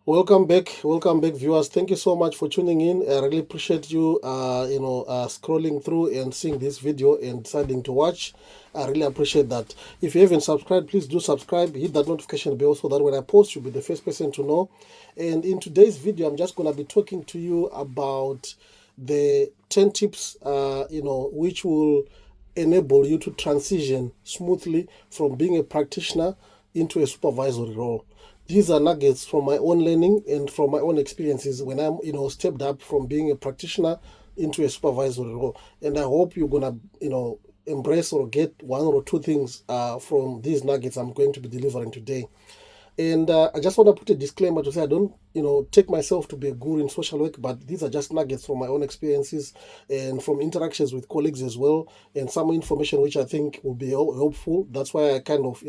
Welcome back, viewers. Thank you so much for tuning in. I really appreciate you, scrolling through and seeing this video and deciding to watch. I really appreciate that. If you haven't subscribed, please do subscribe. Hit that notification bell so that when I post, you'll be the first person to know. And in today's video, I'm just gonna be talking to you about the 10 tips, which will enable you to transition smoothly from being a practitioner into a supervisory role. These are nuggets from my own learning and from my own experiences when I'm, stepped up from being a practitioner into a supervisory role. And I hope you're gonna, embrace or get one or two things from these nuggets I'm going to be delivering today. And I just want to put a disclaimer to say I don't, take myself to be a guru in social work, but these are just nuggets from my own experiences and from interactions with colleagues as well, and some information which I think will be helpful. That's why I kind of,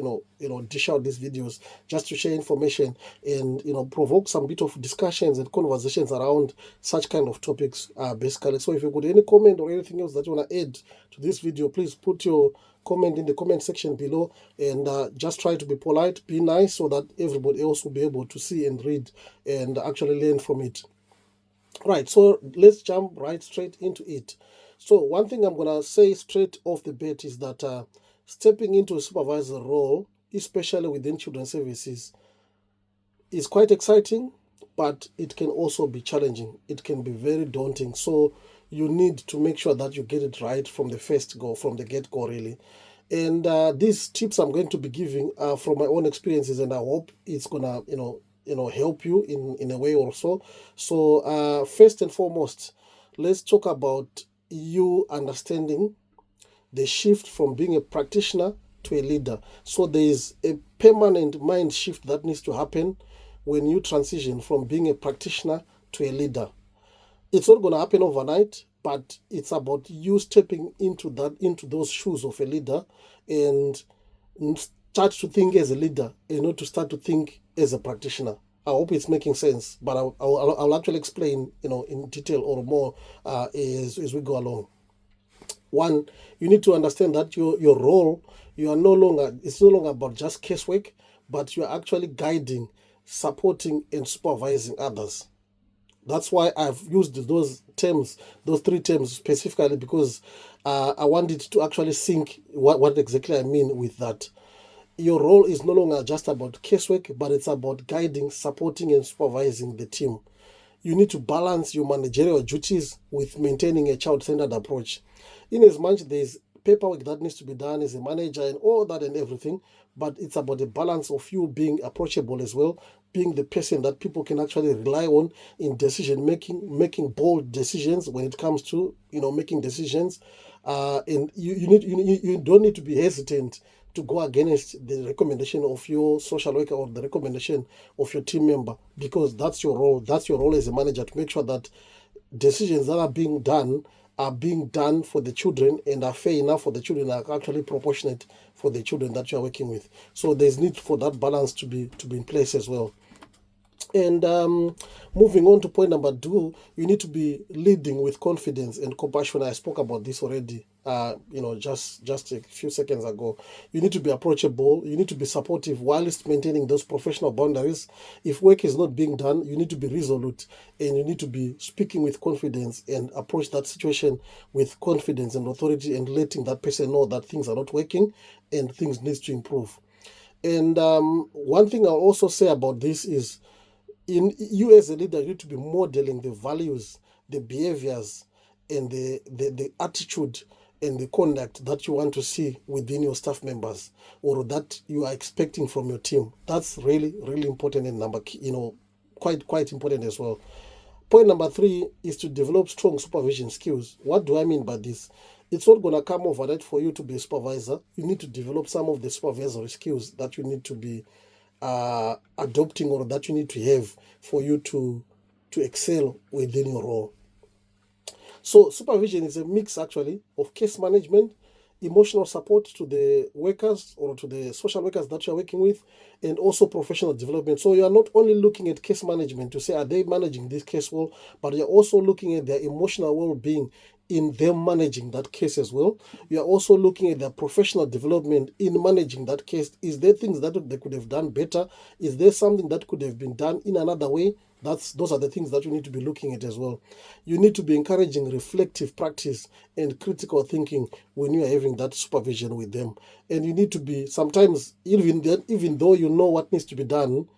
dish out these videos just to share information and, provoke some bit of discussions and conversations around such kind of topics, basically. So if you've got any comment or anything else that you want to add to this video, please put your comment in the comment section below, and just try to be polite, be nice, so that everybody else will be able to see and read and actually learn from it. Right, so let's jump right straight into it. So one thing I'm gonna say straight off the bat is that stepping into a supervisor role, especially within children's services, is quite exciting, but it can also be challenging. It can be very daunting. So you need to make sure that you get it right from the first go, from the get go, really. And these tips I'm going to be giving are from my own experiences, and I hope it's gonna, help you in a way or so. So first and foremost, let's talk about you understanding the shift from being a practitioner to a leader. So there is a permanent mind shift that needs to happen when you transition from being a practitioner to a leader. It's not going to happen overnight, but it's about you stepping into those shoes of a leader and start to think as a leader and not to start to think as a practitioner. I hope it's making sense, but I'll actually explain, in detail or more as we go along. One, you need to understand that your role, it's no longer about just casework, but you're actually guiding, supporting, and supervising others. That's why I've used those three terms specifically, because I wanted to actually think what exactly I mean with that. Your role is no longer just about casework, but it's about guiding, supporting, and supervising the team. You need to balance your managerial duties with maintaining a child-centered approach. In as much there's paperwork that needs to be done as a manager and all that and everything, but it's about the balance of you being approachable as well, being the person that people can actually rely on in decision making, making bold decisions when it comes to, making decisions. And you don't need to be hesitant to go against the recommendation of your social worker or the recommendation of your team member, because that's your role. That's your role as a manager, to make sure that decisions that are being done for the children and are fair enough for the children, are actually proportionate for the children that you are working with. So there's need for that balance to be in place as well. And moving on to point number two, you need to be leading with confidence and compassion. I spoke about this already, just a few seconds ago. You need to be approachable. You need to be supportive whilst maintaining those professional boundaries. If work is not being done, you need to be resolute, and you need to be speaking with confidence and approach that situation with confidence and authority, and letting that person know that things are not working and things need to improve. And one thing I'll also say about this is, in you as a leader, you need to be modeling the values, the behaviors, and the attitude and the conduct that you want to see within your staff members, or that you are expecting from your team. That's really, really important, and quite important as well. Point number three is to develop strong supervision skills. What do I mean by this? It's not going to come overnight for you to be a supervisor. You need to develop some of the supervisory skills that you need to be adopting, or that you need to have for you to excel within your role. So supervision is a mix actually of case management, emotional support to the workers or to the social workers that you're working with, and also professional development. So you are not only looking at case management to say, are they managing this case well, but you're also looking at their emotional well-being in them managing that case as well. You are also looking at their professional development in managing that case. Is there things that they could have done better? Is there something that could have been done in another way? Those are the things that you need to be looking at as well. You need to be encouraging reflective practice and critical thinking when you are having that supervision with them. And you need to be sometimes, even though you know what needs to be done,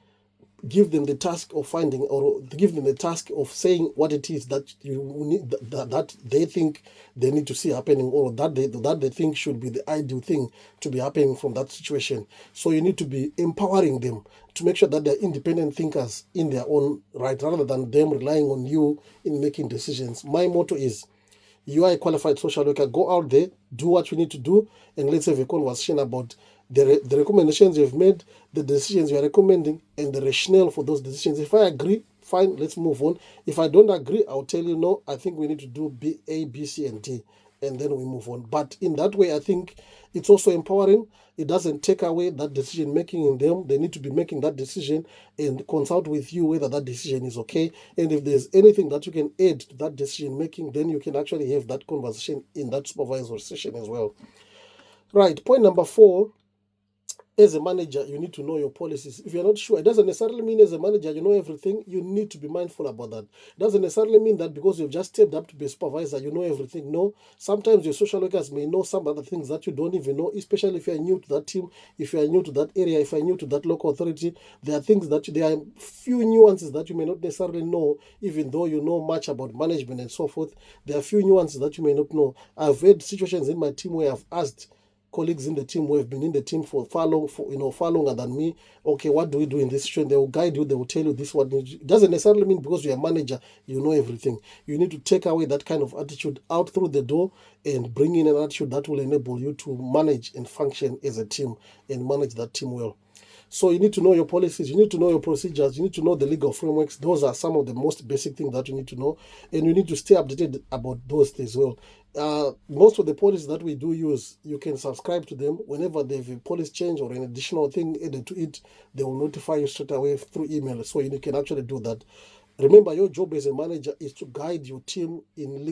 give them the task of finding, or give them the task of saying what it is that you need, that they think they need to see happening, or that they think should be the ideal thing to be happening from that situation. So you need to be empowering them to make sure that they're independent thinkers in their own right, rather than them relying on you in making decisions. My motto is, you are a qualified social worker. Go out there, do what you need to do, and let's have a conversation about the recommendations you've made, the decisions you are recommending, and the rationale for those decisions. If I agree, fine, let's move on. If I don't agree, I'll tell you, no, I think we need to do A, B, C, and D, and then we move on. But in that way, I think it's also empowering. It doesn't take away that decision making in them. They need to be making that decision and consult with you whether that decision is okay. And if there's anything that you can add to that decision making, then you can actually have that conversation in that supervisory session as well. Right, point number 4. As a manager, you need to know your policies. If you're not sure, it doesn't necessarily mean as a manager you know everything. You need to be mindful about that. It doesn't necessarily mean that because you've just stepped up to be a supervisor, you know everything. No, sometimes your social workers may know some other things that you don't even know, especially if you're new to that team, if you're new to that area, if you're new to that local authority. There are things there are few nuances that you may not necessarily know, even though you know much about management and so forth. There are few nuances that you may not know. I've had situations in my team where I've asked colleagues in the team who have been in the team for far longer than me, okay, what do we do in this situation? They will guide you, they will tell you this one. It doesn't necessarily mean because you're a manager you know everything. You need to take away that kind of attitude out through the door and bring in an attitude that will enable you to manage and function as a team and manage that team well. So you need to know your policies, you need to know your procedures, you need to know the legal frameworks. Those are some of the most basic things that you need to know, and you need to stay updated about those things as well. Most of the policies that we do use, you can subscribe to them. Whenever they have a policy change or an additional thing added to it, they will notify you straight away through email, so you can actually do that. Remember, your job as a manager is to guide your team in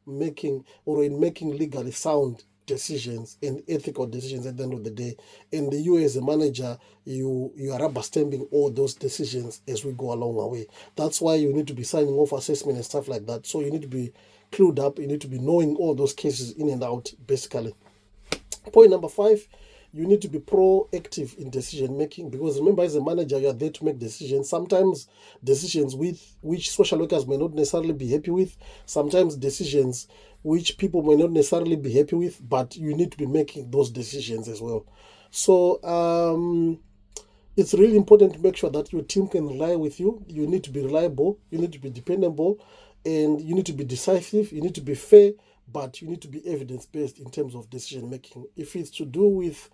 making legally sound decisions and ethical decisions at the end of the day. And you as a manager, you are rubber stamping all those decisions as we go along our way. That's why you need to be signing off assessment and stuff like that. So you need to be clued up, you need to be knowing all those cases in and out, basically. Point number 5, you need to be proactive in decision making, because remember, as a manager, you are there to make decisions. Sometimes decisions with which social workers may not necessarily be happy with, sometimes decisions which people may not necessarily be happy with, but you need to be making those decisions as well. So it's really important to make sure that your team can rely with you. You need to be reliable, you need to be dependable, and you need to be decisive, you need to be fair, but you need to be evidence-based in terms of decision making. If it's to do with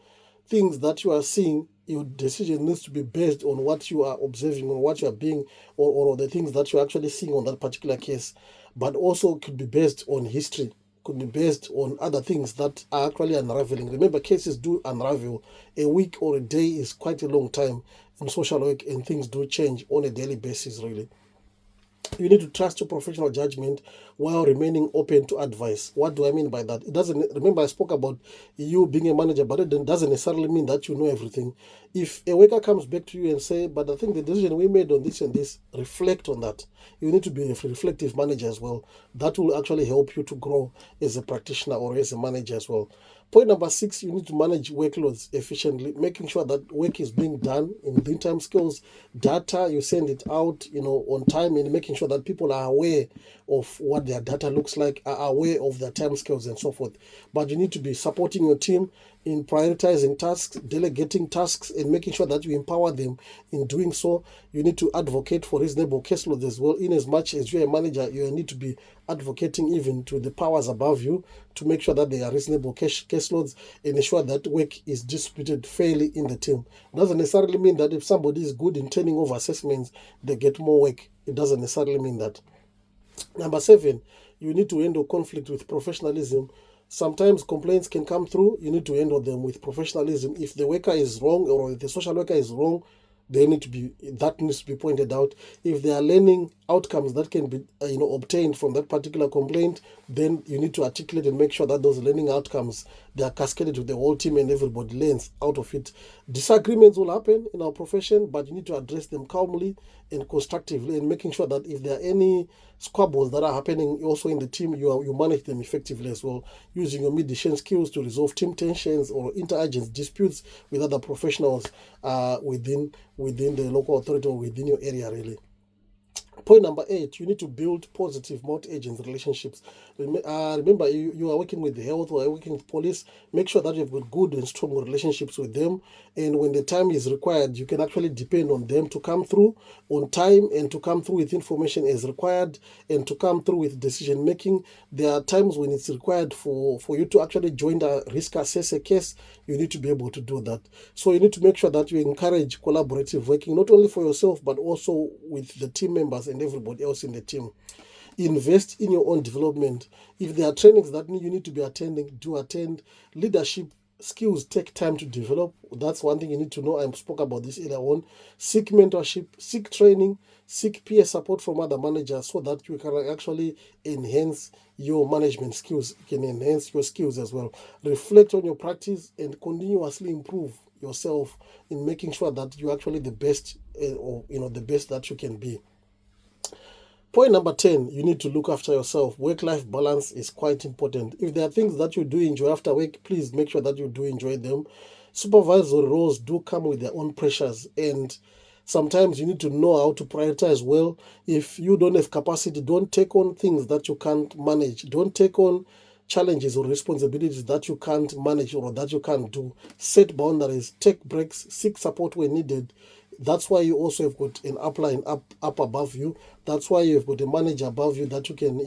things that you are seeing, your decision needs to be based on what you are observing, on what you are being, or the things that you're actually seeing on that particular case. But also could be based on history, could be based on other things that are actually unraveling. Remember, cases do unravel. A week or a day is quite a long time in social work, and things do change on a daily basis, really. You need to trust your professional judgment while remaining open to advice. What do I mean by that? It doesn't, remember I spoke about you being a manager, but it doesn't necessarily mean that you know everything. If a worker comes back to you and say, but I think the decision we made on this and this, reflect on that. You need to be a reflective manager as well. That will actually help you to grow as a practitioner or as a manager as well. Point number 6, you need to manage workloads efficiently, making sure that work is being done in the time skills, data, you send it out, on time, and making sure that people are aware of what their data looks like, are aware of their time scales and so forth. But you need to be supporting your team in prioritizing tasks, delegating tasks, and making sure that you empower them in doing so. You need to advocate for reasonable caseloads as well. In as much as you're a manager, you need to be advocating even to the powers above you to make sure that they are reasonable caseloads and ensure that work is distributed fairly in the team. It doesn't necessarily mean that if somebody is good in turning over assessments, they get more work. It doesn't necessarily mean that. Number 7, you need to handle conflict with professionalism. Sometimes complaints can come through. You need to handle them with professionalism. If the worker is wrong or if the social worker is wrong, that needs to be pointed out. If there are learning outcomes that can be obtained from that particular complaint, then you need to articulate and make sure that those learning outcomes, they are cascaded to the whole team and everybody learns out of it. Disagreements will happen in our profession, but you need to address them calmly and constructively, and making sure that if there are any squabbles that are happening also in the team, you manage them effectively as well, using your mediation skills to resolve team tensions or inter-agents disputes with other professionals within the local authority or within your area, really. Point number 8, you need to build positive multi-agent relationships. Remember, you are working with the health or working with police. Make sure that you've got good and strong relationships with them. And when the time is required, you can actually depend on them to come through on time and to come through with information as required and to come through with decision making. There are times when it's required for you to actually join the risk assess a case. You need to be able to do that. So you need to make sure that you encourage collaborative working, not only for yourself, but also with the team members and everybody else in the team. Invest in your own development. If there are trainings that you need to be attending, do attend. Leadership skills take time to develop. That's one thing you need to know. I spoke about this earlier on. Seek mentorship, seek training, seek peer support from other managers so that you can actually enhance your management skills. You can enhance your skills as well. Reflect on your practice and continuously improve yourself in making sure that you're actually the best, the best that you can be. Point number 10, you need to look after yourself. Work-life balance is quite important. If there are things that you do enjoy after work, please make sure that you do enjoy them. Supervisory roles do come with their own pressures, and sometimes you need to know how to prioritize well. If you don't have capacity, don't take on things that you can't manage. Don't take on challenges or responsibilities that you can't manage or that you can't do. Set boundaries, take breaks, seek support when needed. That's why you also have got an upline up above you. That's why you've got a manager above you that you can,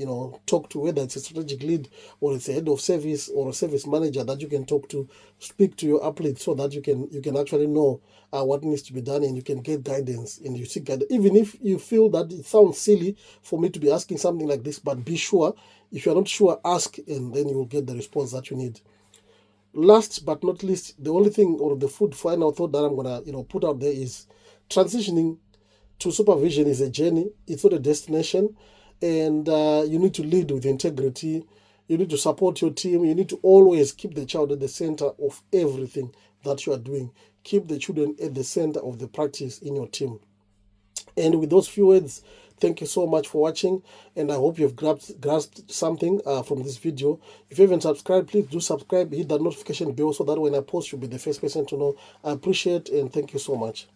talk to, whether it's a strategic lead or it's a head of service or a service manager that you can talk to, speak to your upline so that you can actually know what needs to be done, and you can get guidance and you seek guidance. Even if you feel that it sounds silly for me to be asking something like this, but be sure. If you're not sure, ask, and then you will get the response that you need. Last but not least, the only thing or the final thought that I'm gonna put out there is transitioning to supervision is a journey. It's not a destination, and you need to lead with integrity. You need to support your team. You need to always keep the child at the center of everything that you are doing. Keep the children at the center of the practice in your team. And with those few words, thank you so much for watching, and I hope you've grasped something from this video. If you haven't subscribed, please do subscribe, hit that notification bell so that when I post, you'll be the first person to know. I appreciate and thank you so much.